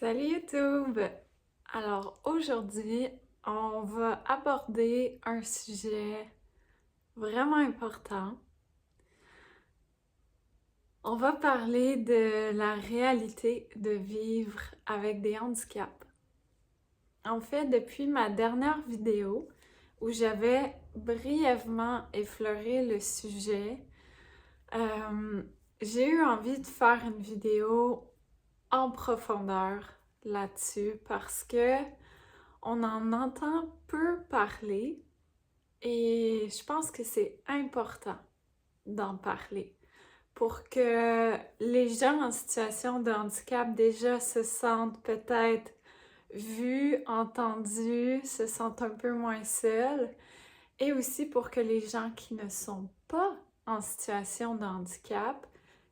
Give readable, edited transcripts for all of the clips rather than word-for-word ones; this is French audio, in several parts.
Salut YouTube! Alors aujourd'hui, on va aborder un sujet vraiment important. On va parler de la réalité de vivre avec des handicaps. En fait, depuis ma dernière vidéo où j'avais brièvement effleuré le sujet, j'ai eu envie de faire une vidéo en profondeur là-dessus parce que on en entend peu parler et je pense que c'est important d'en parler pour que les gens en situation de handicap déjà se sentent peut-être vus, entendus, se sentent un peu moins seuls et aussi pour que les gens qui ne sont pas en situation de handicap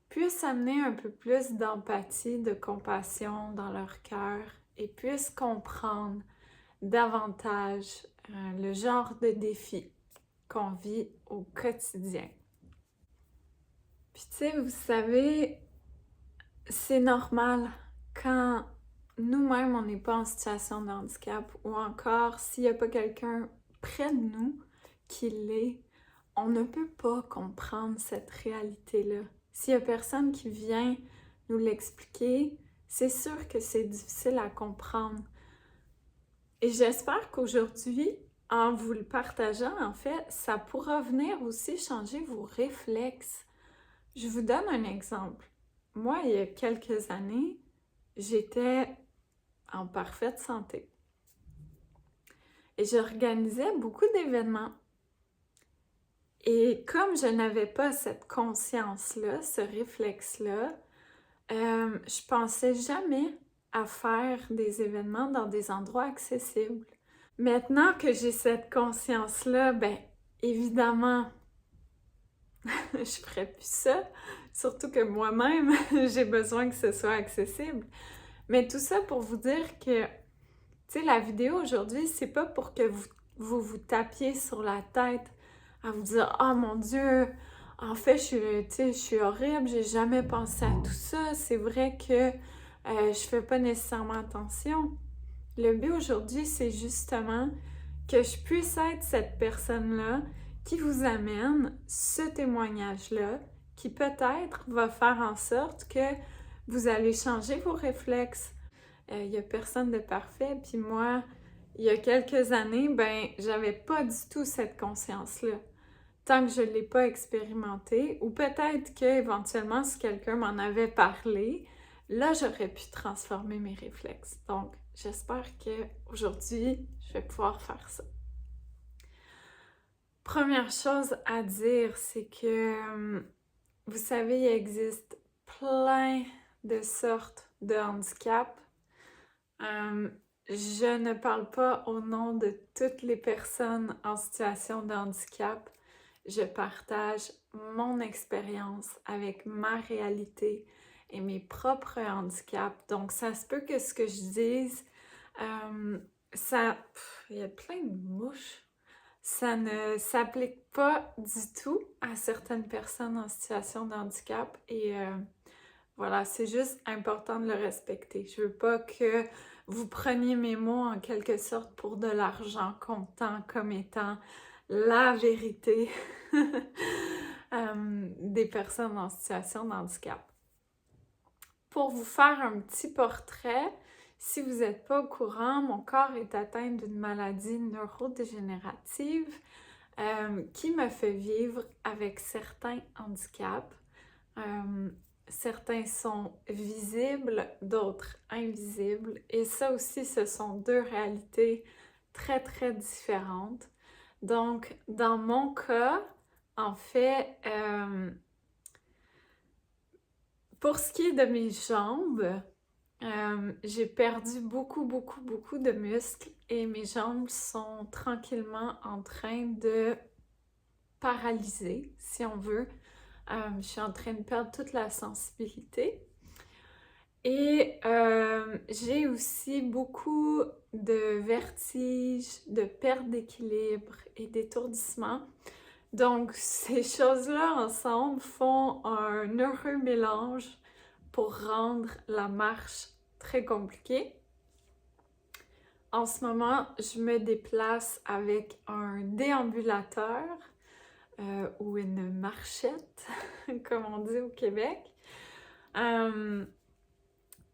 puissent amener un peu plus d'empathie, de compassion dans leur cœur et puissent comprendre davantage le genre de défis qu'on vit au quotidien. Puis tu sais, vous savez, c'est normal quand nous-mêmes on n'est pas en situation de handicap ou encore s'il n'y a pas quelqu'un près de nous qui l'est, on ne peut pas comprendre cette réalité-là. S'il n'y a personne qui vient nous l'expliquer, c'est sûr que c'est difficile à comprendre. Et j'espère qu'aujourd'hui, en vous le partageant, en fait, ça pourra venir aussi changer vos réflexes. Je vous donne un exemple. Moi, il y a quelques années, j'étais en parfaite santé. Et j'organisais beaucoup d'événements. Et comme je n'avais pas cette conscience-là, ce réflexe-là, je pensais jamais à faire des événements dans des endroits accessibles. Maintenant que j'ai cette conscience-là, ben évidemment, je ferais plus ça. Surtout que moi-même, j'ai besoin que ce soit accessible. Mais tout ça pour vous dire que, tu sais, la vidéo aujourd'hui, c'est pas pour que vous tapiez sur la tête à vous dire « Oh mon Dieu, en fait, je suis horrible, j'ai jamais pensé à tout ça. C'est vrai que je fais pas nécessairement attention. » Le but aujourd'hui, c'est justement que je puisse être cette personne-là qui vous amène ce témoignage-là, qui peut-être va faire en sorte que vous allez changer vos réflexes. Il n'y a personne de parfait, puis moi, il y a quelques années, ben, j'avais pas du tout cette conscience-là. Tant que je ne l'ai pas expérimenté, ou peut-être qu'éventuellement, si quelqu'un m'en avait parlé, là, j'aurais pu transformer mes réflexes. Donc, j'espère qu'aujourd'hui, je vais pouvoir faire ça. Première chose à dire, c'est que, vous savez, il existe plein de sortes de handicap. Je ne parle pas au nom de toutes les personnes en situation de handicap. Je partage mon expérience avec ma réalité et mes propres handicaps. Donc, ça se peut que ce que je dise, il y a plein de mouches. Ça ne s'applique pas du tout à certaines personnes en situation de handicap et voilà, c'est juste important de le respecter. Je veux pas que vous preniez mes mots en quelque sorte pour de l'argent comptant comme étant la vérité des personnes en situation de handicap. Pour vous faire un petit portrait, si vous n'êtes pas au courant, mon corps est atteint d'une maladie neurodégénérative qui me fait vivre avec certains handicaps. Certains sont visibles, d'autres invisibles. Et ça aussi, ce sont deux réalités très, très différentes. Donc, dans mon cas, en fait, pour ce qui est de mes jambes, j'ai perdu beaucoup de muscles et mes jambes sont tranquillement en train de paralyser, si on veut. Je suis en train de perdre toute la sensibilité. Et j'ai aussi beaucoup de vertiges, de perte d'équilibre et d'étourdissement. Donc, ces choses-là ensemble font un heureux mélange pour rendre la marche très compliqué. En ce moment, je me déplace avec un déambulateur ou une marchette, comme on dit au Québec.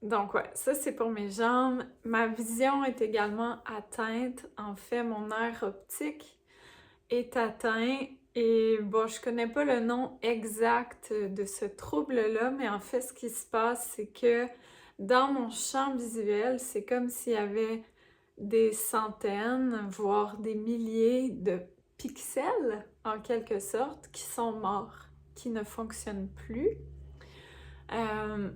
Donc ouais, ça c'est pour mes jambes. Ma vision est également atteinte. En fait, mon nerf optique est atteint. Et bon, je connais pas le nom exact de ce trouble-là, mais en fait, ce qui se passe, c'est que dans mon champ visuel, c'est comme s'il y avait des centaines, voire des milliers de pixels, en quelque sorte, qui sont morts, qui ne fonctionnent plus.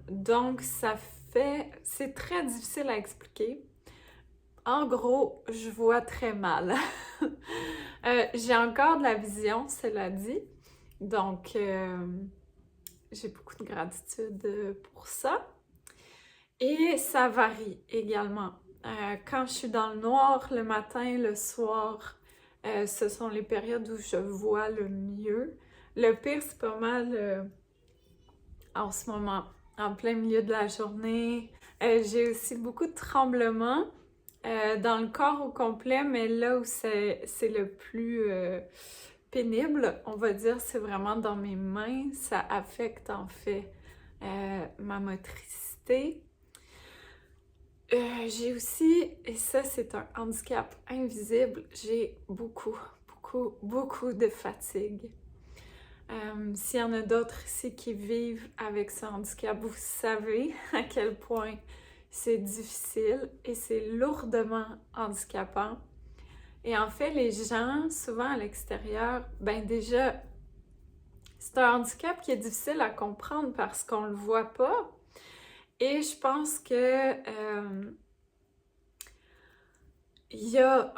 Donc, c'est très difficile à expliquer. En gros, je vois très mal. J'ai encore de la vision, cela dit. Donc, j'ai beaucoup de gratitude pour ça. Et ça varie également. Quand je suis dans le noir le matin, le soir, ce sont les périodes où je vois le mieux. Le pire, c'est pas mal en ce moment, en plein milieu de la journée. J'ai aussi beaucoup de tremblements dans le corps au complet, mais là où c'est le plus pénible, on va dire, c'est vraiment dans mes mains. Ça affecte en fait ma motricité. J'ai aussi, et ça c'est un handicap invisible, j'ai beaucoup de fatigue. S'il y en a d'autres ici qui vivent avec ce handicap, vous savez à quel point c'est difficile et c'est lourdement handicapant. Et en fait, les gens, souvent à l'extérieur, ben déjà, c'est un handicap qui est difficile à comprendre parce qu'on le voit pas. Et je pense que il y a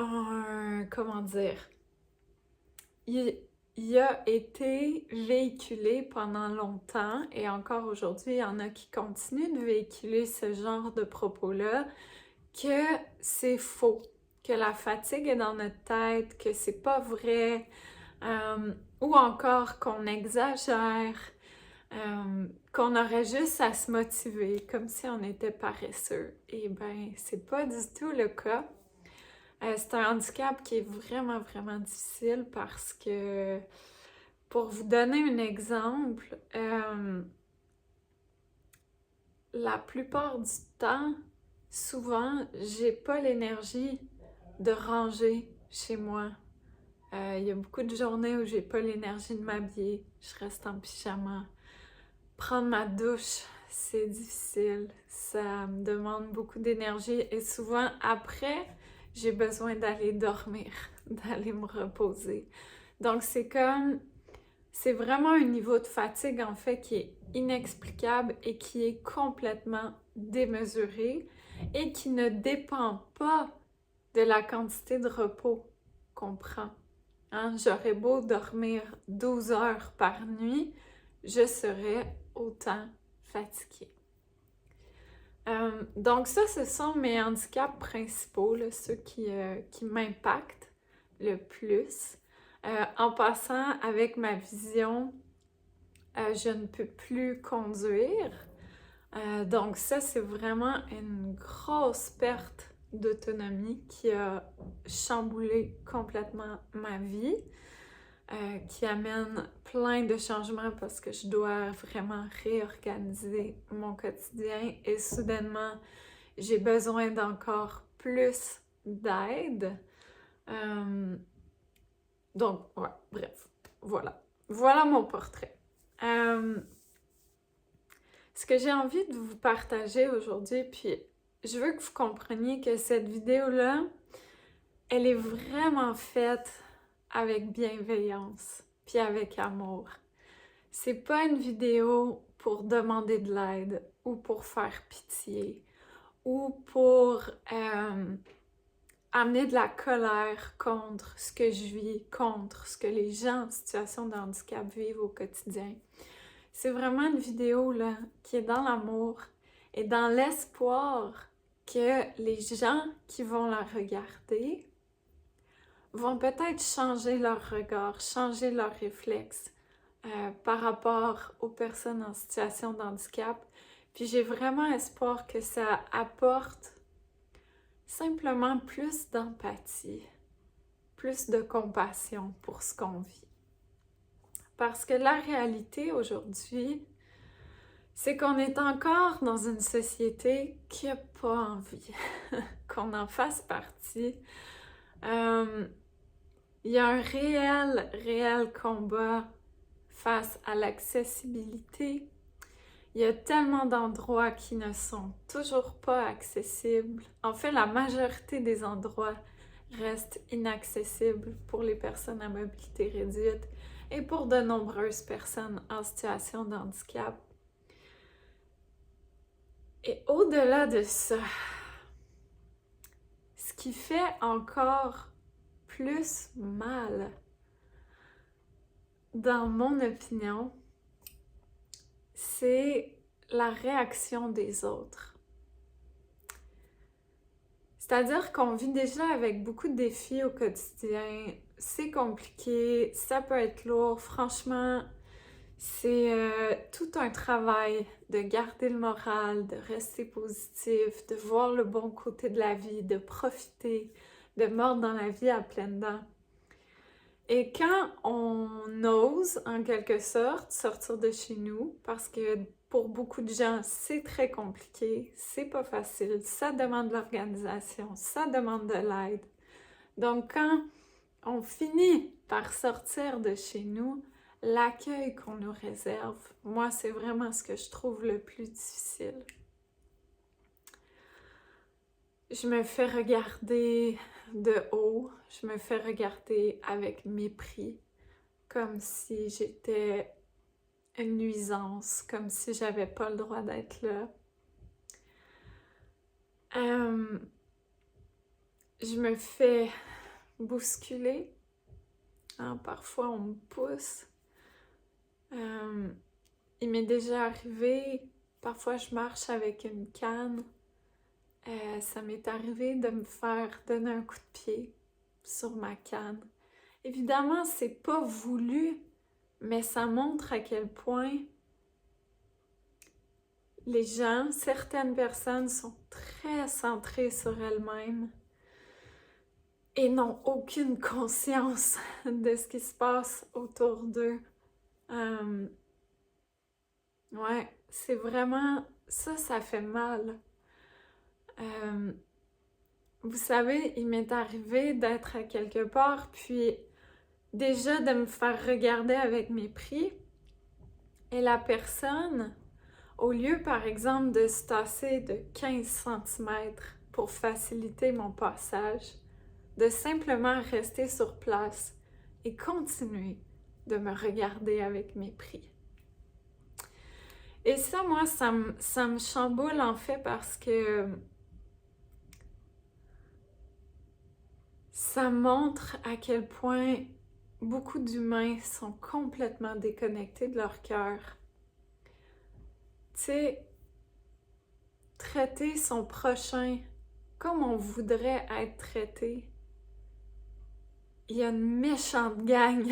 comment dire, il a été véhiculé pendant longtemps et encore aujourd'hui, il y en a qui continuent de véhiculer ce genre de propos-là, que c'est faux, que la fatigue est dans notre tête, que c'est pas vrai, ou encore qu'on exagère, qu'on aurait juste à se motiver, comme si on était paresseux. Et ben, c'est pas du tout le cas. C'est un handicap qui est vraiment difficile parce que, pour vous donner un exemple, la plupart du temps, souvent, j'ai pas l'énergie de ranger chez moi. Il y a beaucoup de journées où j'ai pas l'énergie de m'habiller. Je reste en pyjama. Prendre ma douche, c'est difficile. Ça me demande beaucoup d'énergie et souvent après, j'ai besoin d'aller dormir, d'aller me reposer. Donc c'est vraiment un niveau de fatigue en fait qui est inexplicable et qui est complètement démesuré et qui ne dépend pas de la quantité de repos qu'on prend. Hein? J'aurais beau dormir 12 heures par nuit, je serais autant fatiguée. Donc ça, ce sont mes handicaps principaux, là, ceux qui m'impactent le plus. En passant, avec ma vision, je ne peux plus conduire. Donc ça, c'est vraiment une grosse perte d'autonomie qui a chamboulé complètement ma vie. Qui amène plein de changements parce que je dois vraiment réorganiser mon quotidien et soudainement, j'ai besoin d'encore plus d'aide. Donc, ouais, bref, voilà. Voilà mon portrait. Ce que j'ai envie de vous partager aujourd'hui, puis je veux que vous compreniez que cette vidéo-là, elle est vraiment faite avec bienveillance, puis avec amour. C'est pas une vidéo pour demander de l'aide ou pour faire pitié ou pour amener de la colère contre ce que je vis, contre ce que les gens en situation de handicap vivent au quotidien. C'est vraiment une vidéo là, qui est dans l'amour et dans l'espoir que les gens qui vont la regarder vont peut-être changer leur regard, changer leur réflexe par rapport aux personnes en situation de handicap, Puis j'ai vraiment espoir que ça apporte simplement plus d'empathie, plus de compassion pour ce qu'on vit. Parce que la réalité aujourd'hui, c'est qu'on est encore dans une société qui n'a pas envie qu'on en fasse partie. Il y a un réel combat face à l'accessibilité. Il y a tellement d'endroits qui ne sont toujours pas accessibles. En fait, la majorité des endroits restent inaccessibles pour les personnes à mobilité réduite et pour de nombreuses personnes en situation de handicap. Et au-delà de ça, ce qui fait encore plus mal, dans mon opinion, c'est la réaction des autres. C'est-à-dire qu'on vit déjà avec beaucoup de défis au quotidien. C'est compliqué, ça peut être lourd. Franchement, c'est tout un travail de garder le moral, de rester positif, de voir le bon côté de la vie, de profiter, de mordre dans la vie à pleines dents. Et quand on ose, en quelque sorte, sortir de chez nous, parce que pour beaucoup de gens, c'est très compliqué, c'est pas facile, ça demande de l'organisation, ça demande de l'aide. Donc, quand on finit par sortir de chez nous, l'accueil qu'on nous réserve, moi, c'est vraiment ce que je trouve le plus difficile. Je me fais regarder de haut, je me fais regarder avec mépris, comme si j'étais une nuisance, comme si j'avais pas le droit d'être là. Je me fais bousculer, hein, parfois on me pousse. Il m'est déjà arrivé, parfois je marche avec une canne. Ça m'est arrivé de me faire donner un coup de pied sur ma canne. Évidemment, c'est pas voulu, mais ça montre à quel point les gens, certaines personnes sont très centrées sur elles-mêmes et n'ont aucune conscience de ce qui se passe autour d'eux. Ouais, c'est vraiment... ça fait mal. Vous savez, il m'est arrivé d'être à quelque part, puis déjà de me faire regarder avec mépris, et la personne, au lieu par exemple de se tasser de 15 cm pour faciliter mon passage, de simplement rester sur place et continuer de me regarder avec mépris. Et ça, moi, ça me chamboule en fait parce que ça montre à quel point beaucoup d'humains sont complètement déconnectés de leur cœur. Tu sais, traiter son prochain comme on voudrait être traité. Il y a une méchante gang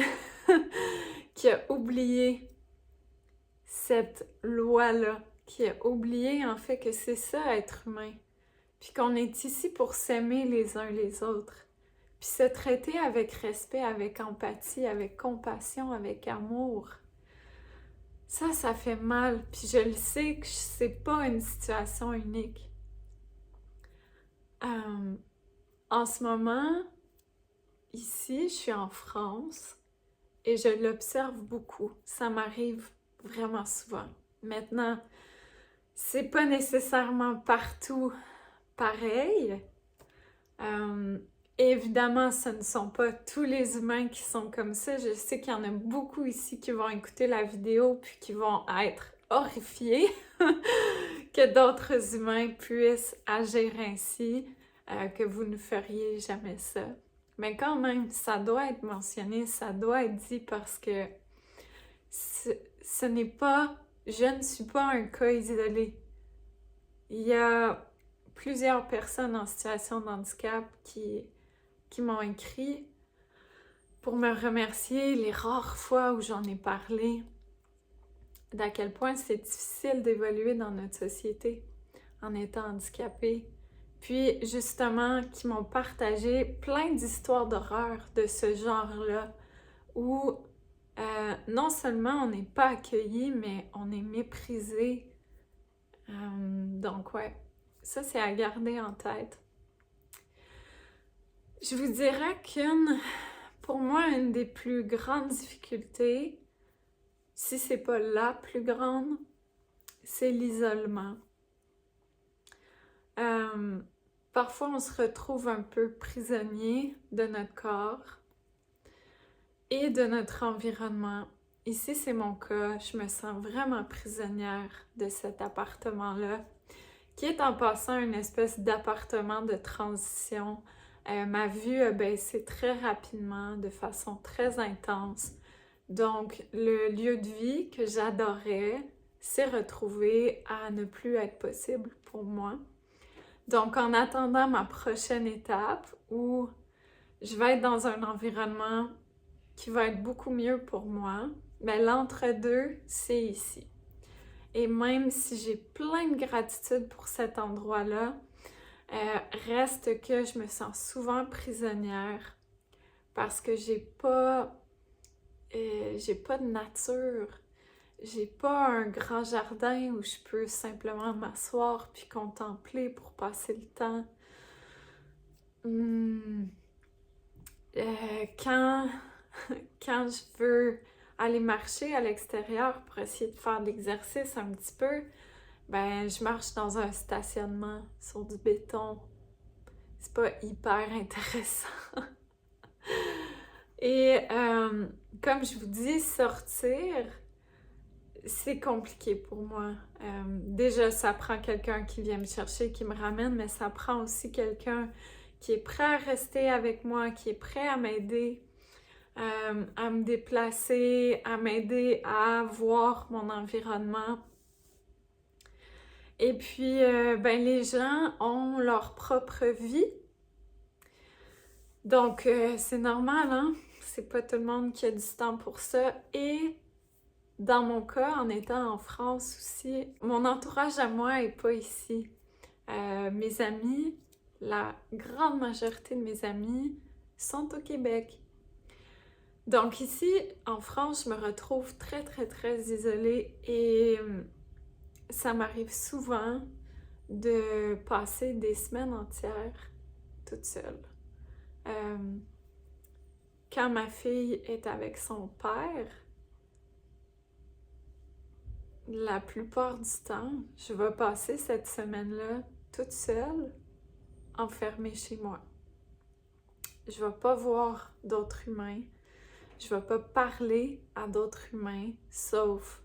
qui a oublié cette loi-là, qui a oublié en fait que c'est ça être humain, puis qu'on est ici pour s'aimer les uns les autres, puis se traiter avec respect, avec empathie, avec compassion, avec amour. Ça fait mal, puis je le sais que c'est pas une situation unique. En ce moment, ici, je suis en France et je l'observe beaucoup. Ça m'arrive vraiment souvent. Maintenant, c'est pas nécessairement partout pareil. Évidemment, ce ne sont pas tous les humains qui sont comme ça. Je sais qu'il y en a beaucoup ici qui vont écouter la vidéo puis qui vont être horrifiés que d'autres humains puissent agir ainsi, que vous ne feriez jamais ça. Mais quand même, ça doit être mentionné, ça doit être dit parce que ce n'est pas... Je ne suis pas un cas isolé. Il y a plusieurs personnes en situation de handicap qui m'ont écrit pour me remercier les rares fois où j'en ai parlé. d'à quel point c'est difficile d'évoluer dans notre société en étant handicapé. Puis justement, qui m'ont partagé plein d'histoires d'horreur de ce genre-là, où non seulement on n'est pas accueilli, mais on est méprisé. Donc ouais, ça c'est à garder en tête. Je vous dirais pour moi, une des plus grandes difficultés, si c'est pas la plus grande, c'est l'isolement. Parfois, on se retrouve un peu prisonnier de notre corps et de notre environnement. Ici, c'est mon cas. Je me sens vraiment prisonnière de cet appartement-là, qui est en passant une espèce d'appartement de transition. Ma vue a baissé très rapidement, de façon très intense. Donc, le lieu de vie que j'adorais s'est retrouvé à ne plus être possible pour moi. Donc, en attendant ma prochaine étape où je vais être dans un environnement qui va être beaucoup mieux pour moi, mais l'entre-deux, c'est ici. Et même si j'ai plein de gratitude pour cet endroit-là, reste que je me sens souvent prisonnière parce que j'ai pas de nature. J'ai pas un grand jardin où je peux simplement m'asseoir puis contempler pour passer le temps. Quand je veux aller marcher à l'extérieur pour essayer de faire de l'exercice un petit peu, ben je marche dans un stationnement sur du béton. C'est pas hyper intéressant. Et comme je vous dis, sortir, c'est compliqué pour moi. Déjà, ça prend quelqu'un qui vient me chercher, qui me ramène, mais ça prend aussi quelqu'un qui est prêt à rester avec moi, qui est prêt à m'aider, à me déplacer, à m'aider à voir mon environnement. Et puis, ben, les gens ont leur propre vie. Donc, c'est normal, hein? C'est pas tout le monde qui a du temps pour ça. Et dans mon cas, en étant en France aussi, mon entourage à moi est pas ici. Mes amis, la grande majorité de mes amis sont au Québec. Donc ici, en France, je me retrouve très, très, très isolée et ça m'arrive souvent de passer des semaines entières toute seule. Quand ma fille est avec son père, la plupart du temps, je vais passer cette semaine-là toute seule, enfermée chez moi. Je vais pas voir d'autres humains. Je vais pas parler à d'autres humains, sauf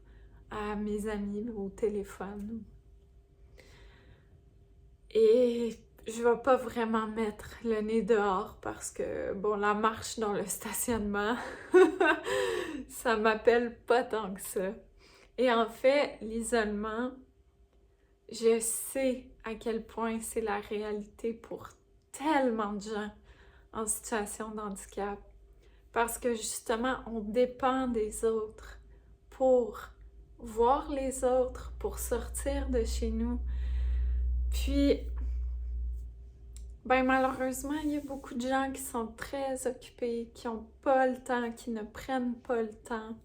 à mes amis au téléphone. Et je vais pas vraiment mettre le nez dehors parce que, bon, la marche dans le stationnement, ça m'appelle pas tant que ça. Et en fait, l'isolement, je sais à quel point c'est la réalité pour tellement de gens en situation de handicap. Parce que justement, on dépend des autres pour voir les autres, pour sortir de chez nous. Puis, ben malheureusement, il y a beaucoup de gens qui sont très occupés, qui n'ont pas le temps, qui ne prennent pas le temps.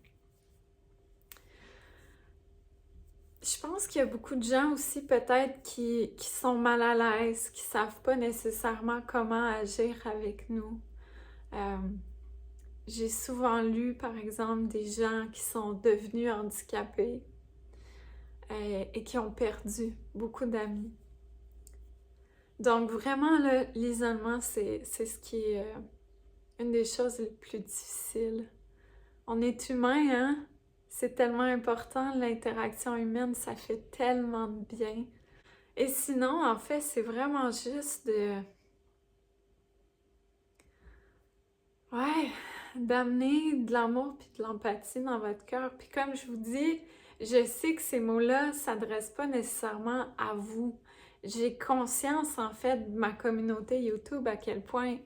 Je pense qu'il y a beaucoup de gens aussi peut-être qui sont mal à l'aise, qui ne savent pas nécessairement comment agir avec nous. J'ai souvent lu, par exemple, des gens qui sont devenus handicapés et qui ont perdu beaucoup d'amis. Donc vraiment, l'isolement, c'est ce qui est une des choses les plus difficiles. On est humain, hein? C'est tellement important, l'interaction humaine, ça fait tellement de bien. Et sinon, en fait, c'est vraiment juste ouais, d'amener de l'amour puis de l'empathie dans votre cœur. Puis comme je vous dis, je sais que ces mots-là ne s'adressent pas nécessairement à vous. J'ai conscience, en fait, de ma communauté YouTube, à quel point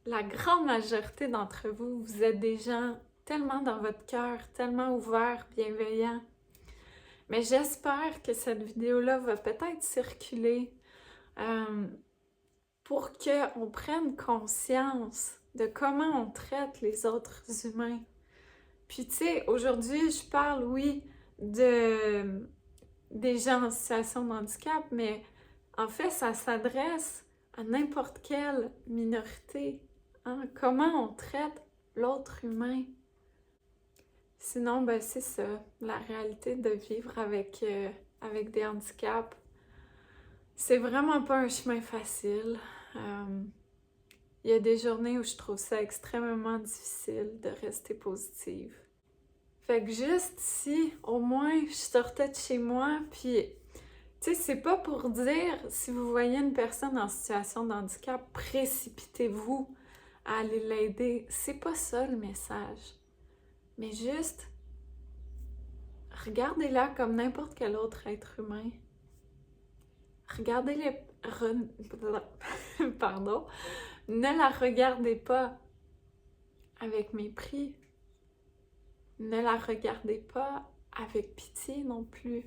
la grande majorité d'entre vous, vous êtes des gens tellement dans votre cœur, tellement ouverts, bienveillants. Mais j'espère que cette vidéo-là va peut-être circuler pour qu'on prenne conscience de comment on traite les autres humains. Puis tu sais, aujourd'hui, je parle, oui, des gens en situation de handicap, mais en fait, ça s'adresse à n'importe quelle minorité. Hein? Comment on traite l'autre humain? Sinon, ben c'est ça, la réalité de vivre avec des handicaps. C'est vraiment pas un chemin facile. Il y a des journées où je trouve ça extrêmement difficile de rester positive. Fait que juste si, au moins, je sortais de chez moi, puis, tu sais, c'est pas pour dire, si vous voyez une personne en situation de handicap, précipitez-vous à aller l'aider. C'est pas ça le message. Mais juste, regardez-la comme n'importe quel autre être humain. Regardez-les... Pardon. Ne la regardez pas avec mépris. Ne la regardez pas avec pitié non plus.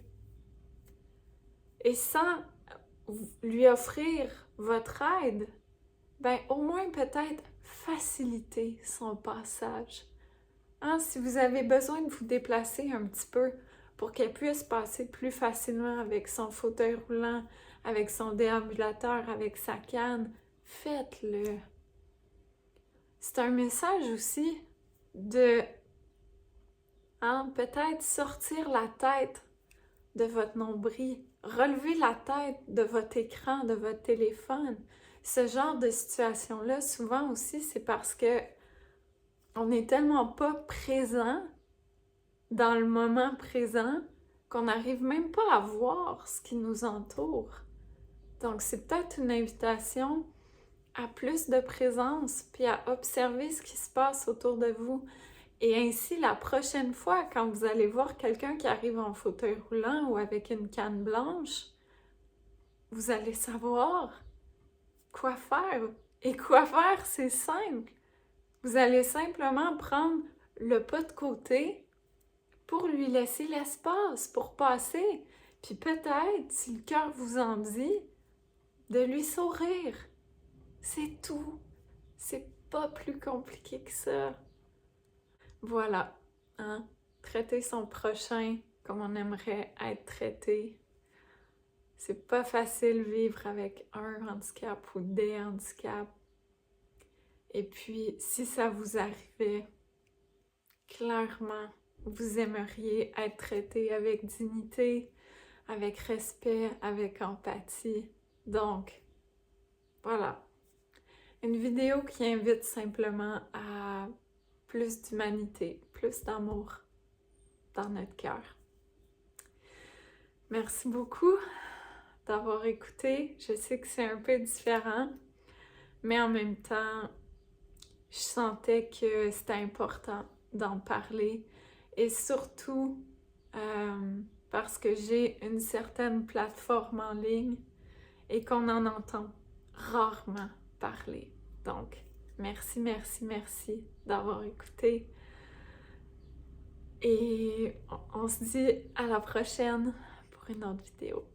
Et sans lui offrir votre aide, ben au moins peut-être faciliter son passage. Hein, si vous avez besoin de vous déplacer un petit peu pour qu'elle puisse passer plus facilement avec son fauteuil roulant, avec son déambulateur, avec sa canne, faites-le. C'est un message aussi de peut-être sortir la tête de votre nombril, relever la tête de votre écran, de votre téléphone. Ce genre de situation-là, souvent aussi, c'est parce que on n'est tellement pas présent dans le moment présent qu'on n'arrive même pas à voir ce qui nous entoure. Donc, c'est peut-être une invitation à plus de présence, puis à observer ce qui se passe autour de vous. Et ainsi, la prochaine fois, quand vous allez voir quelqu'un qui arrive en fauteuil roulant ou avec une canne blanche, vous allez savoir quoi faire. Et quoi faire, c'est simple. Vous allez simplement prendre le pas de côté pour lui laisser l'espace, pour passer. Puis peut-être, si le cœur vous en dit, de lui sourire. C'est tout. C'est pas plus compliqué que ça. Voilà. Hein? Traiter son prochain comme on aimerait être traité. C'est pas facile vivre avec un handicap ou des handicaps. Et puis, si ça vous arrivait, clairement, vous aimeriez être traité avec dignité, avec respect, avec empathie. Donc, voilà. Une vidéo qui invite simplement à plus d'humanité, plus d'amour dans notre cœur. Merci beaucoup d'avoir écouté. Je sais que c'est un peu différent, mais en même temps, je sentais que c'était important d'en parler et surtout parce que j'ai une certaine plateforme en ligne et qu'on en entend rarement parler. Donc, merci, merci, merci d'avoir écouté. Et on se dit à la prochaine pour une autre vidéo.